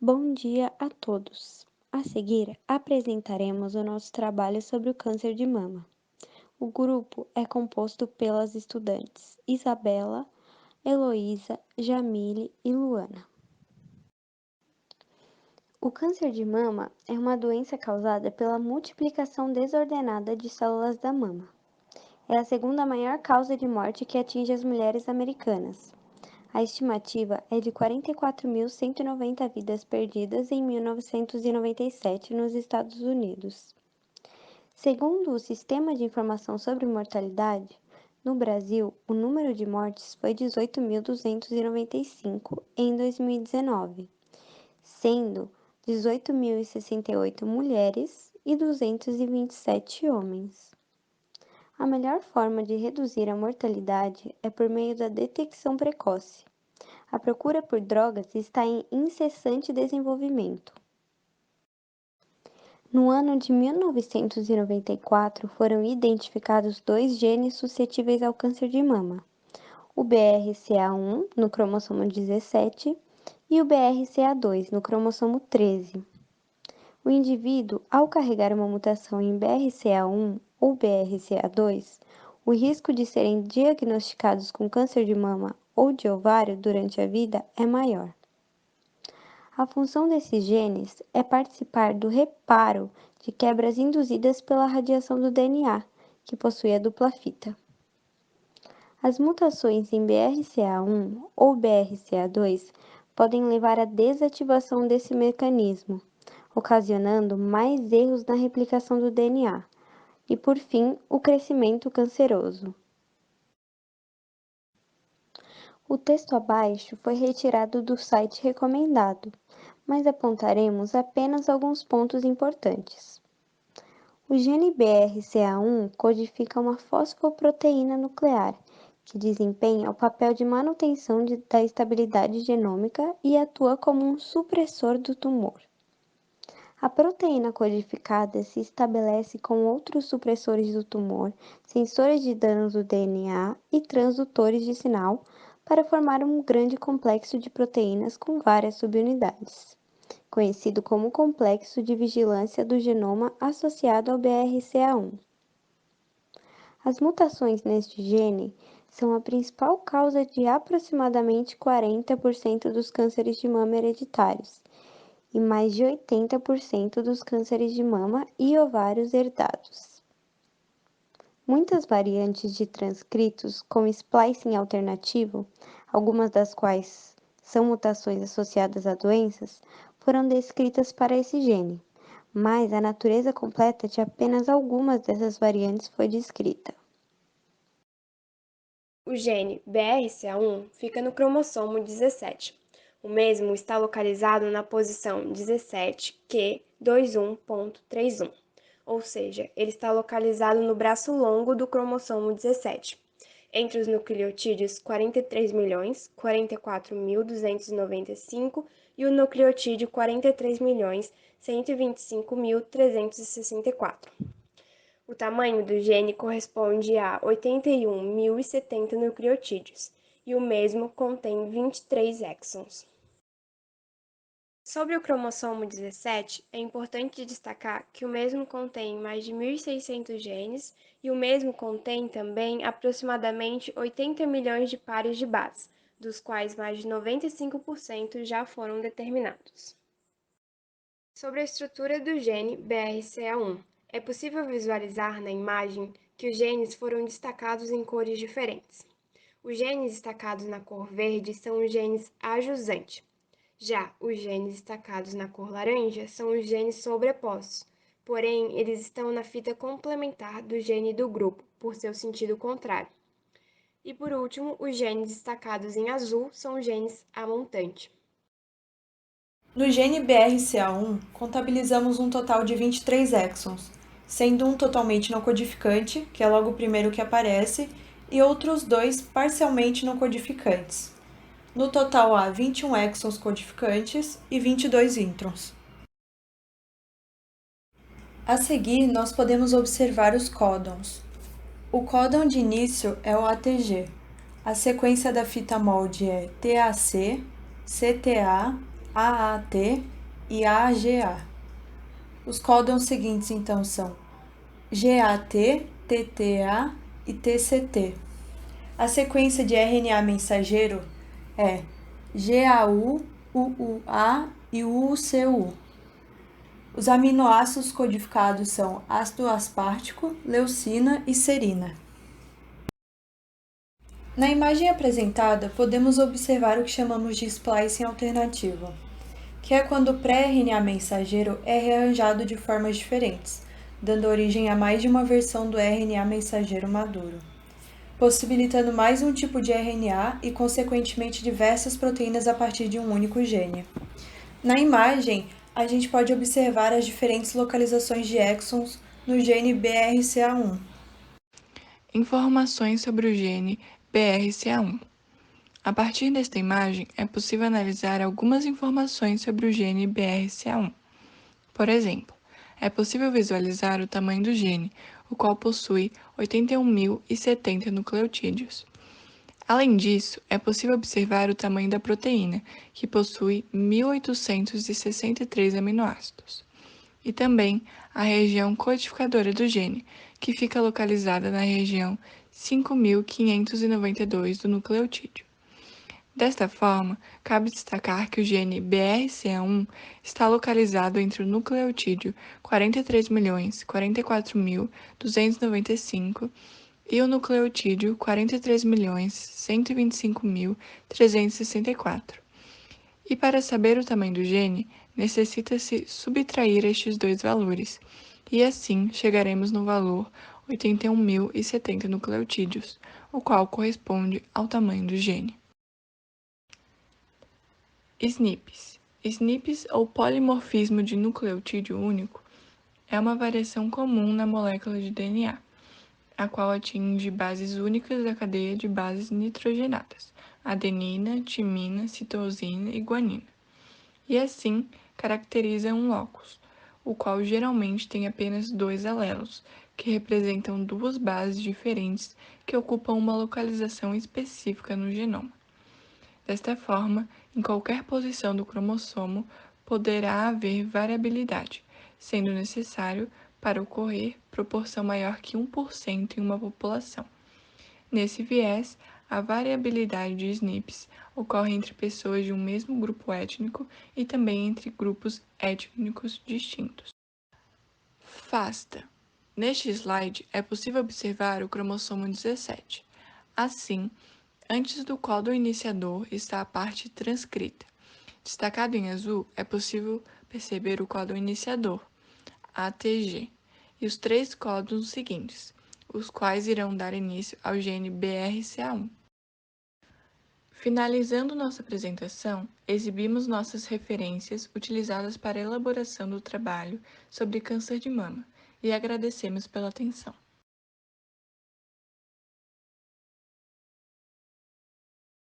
Bom dia a todos! A seguir, apresentaremos o nosso trabalho sobre o câncer de mama. O grupo é composto pelas estudantes Isabela, Heloísa, Jamile e Luana. O câncer de mama é uma doença causada pela multiplicação desordenada de células da mama. É a segunda maior causa de morte que atinge as mulheres americanas. A estimativa é de 44.190 vidas perdidas em 1997 nos Estados Unidos. Segundo o Sistema de Informação sobre Mortalidade, no Brasil, o número de mortes foi 18.295 em 2019, sendo 18.068 mulheres e 227 homens. A melhor forma de reduzir a mortalidade é por meio da detecção precoce. A procura por drogas está em incessante desenvolvimento. No ano de 1994, foram identificados dois genes suscetíveis ao câncer de mama: o BRCA1 no cromossomo 17 e o BRCA2 no cromossomo 13. O indivíduo, ao carregar uma mutação em BRCA1 ou BRCA2, o risco de serem diagnosticados com câncer de mama ou de ovário durante a vida é maior. A função desses genes é participar do reparo de quebras induzidas pela radiação do DNA, que possui a dupla fita. As mutações em BRCA1 ou BRCA2 podem levar à desativação desse mecanismo, ocasionando mais erros na replicação do DNA e, por fim, o crescimento canceroso. O texto abaixo foi retirado do site recomendado, mas apontaremos apenas alguns pontos importantes. O gene BRCA1 codifica uma fosfoproteína nuclear, que desempenha o papel de manutenção da estabilidade genômica e atua como um supressor do tumor. A proteína codificada se estabelece com outros supressores do tumor, sensores de danos do DNA e transdutores de sinal para formar um grande complexo de proteínas com várias subunidades, conhecido como complexo de vigilância do genoma associado ao BRCA1. As mutações neste gene são a principal causa de aproximadamente 40% dos cânceres de mama hereditários e mais de 80% dos cânceres de mama e ovários herdados. Muitas variantes de transcritos com splicing alternativo, algumas das quais são mutações associadas a doenças, foram descritas para esse gene, mas a natureza completa de apenas algumas dessas variantes foi descrita. O gene BRCA1 fica no cromossomo 17. O mesmo está localizado na posição 17q21.31, ou seja, ele está localizado no braço longo do cromossomo 17, entre os nucleotídeos 43 milhões, 44.295 e o nucleotídeo 43 milhões, 125.364. O tamanho do gene corresponde a 81.070 nucleotídeos, e o mesmo contém 23 exons. Sobre o cromossomo 17, é importante destacar que o mesmo contém mais de 1.600 genes e o mesmo contém também aproximadamente 80 milhões de pares de base, dos quais mais de 95% já foram determinados. Sobre a estrutura do gene BRCA1, é possível visualizar na imagem que os genes foram destacados em cores diferentes. Os genes destacados na cor verde são os genes ajusante. Já os genes destacados na cor laranja são os genes sobrepostos, porém eles estão na fita complementar do gene do grupo, por seu sentido contrário. E por último, os genes destacados em azul são os genes amontante. No gene BRCA1, contabilizamos um total de 23 exons, sendo um totalmente não codificante, que é logo o primeiro que aparece, e outros dois parcialmente não codificantes. No total há 21 exons codificantes e 22 introns. A seguir, nós podemos observar os códons. O códon de início é o ATG. A sequência da fita molde é TAC, CTA, AAT e AGA. Os códons seguintes, então, são GAT, TTA e TCT. A sequência de RNA mensageiro é GAU, UUA e UUCU. Os aminoácidos codificados são ácido aspartico, leucina e serina. Na imagem apresentada, podemos observar o que chamamos de splicing alternativo, que é quando o pré-RNA mensageiro é rearranjado de formas diferentes, dando origem a mais de uma versão do RNA mensageiro maduro, possibilitando mais um tipo de RNA e, consequentemente, diversas proteínas a partir de um único gene. Na imagem, a gente pode observar as diferentes localizações de exons no gene BRCA1. Informações sobre o gene BRCA1. A partir desta imagem, é possível analisar algumas informações sobre o gene BRCA1. Por exemplo, é possível visualizar o tamanho do gene, o qual possui 81.070 nucleotídeos. Além disso, é possível observar o tamanho da proteína, que possui 1.863 aminoácidos. E também a região codificadora do gene, que fica localizada na região 5.592 do nucleotídeo. Desta forma, cabe destacar que o gene BRCA1 está localizado entre o nucleotídeo 43.044.295 e o nucleotídeo 43.125.364. E para saber o tamanho do gene, necessita-se subtrair estes dois valores, e assim chegaremos no valor 81.070 nucleotídeos, o qual corresponde ao tamanho do gene. SNPs. SNPs, ou polimorfismo de nucleotídeo único, é uma variação comum na molécula de DNA, a qual atinge bases únicas da cadeia de bases nitrogenadas, adenina, timina, citosina e guanina, e assim caracteriza um locus, o qual geralmente tem apenas dois alelos, que representam duas bases diferentes que ocupam uma localização específica no genoma. Desta forma, em qualquer posição do cromossomo poderá haver variabilidade, sendo necessário, para ocorrer, proporção maior que 1% em uma população. Nesse viés, a variabilidade de SNPs ocorre entre pessoas de um mesmo grupo étnico e também entre grupos étnicos distintos. FASTA. Neste slide, é possível observar o cromossomo 17. Assim, antes do códon iniciador está a parte transcrita. Destacado em azul, é possível perceber o códon iniciador, ATG, e os três códons seguintes, os quais irão dar início ao gene BRCA1. Finalizando nossa apresentação, exibimos nossas referências utilizadas para a elaboração do trabalho sobre câncer de mama e agradecemos pela atenção.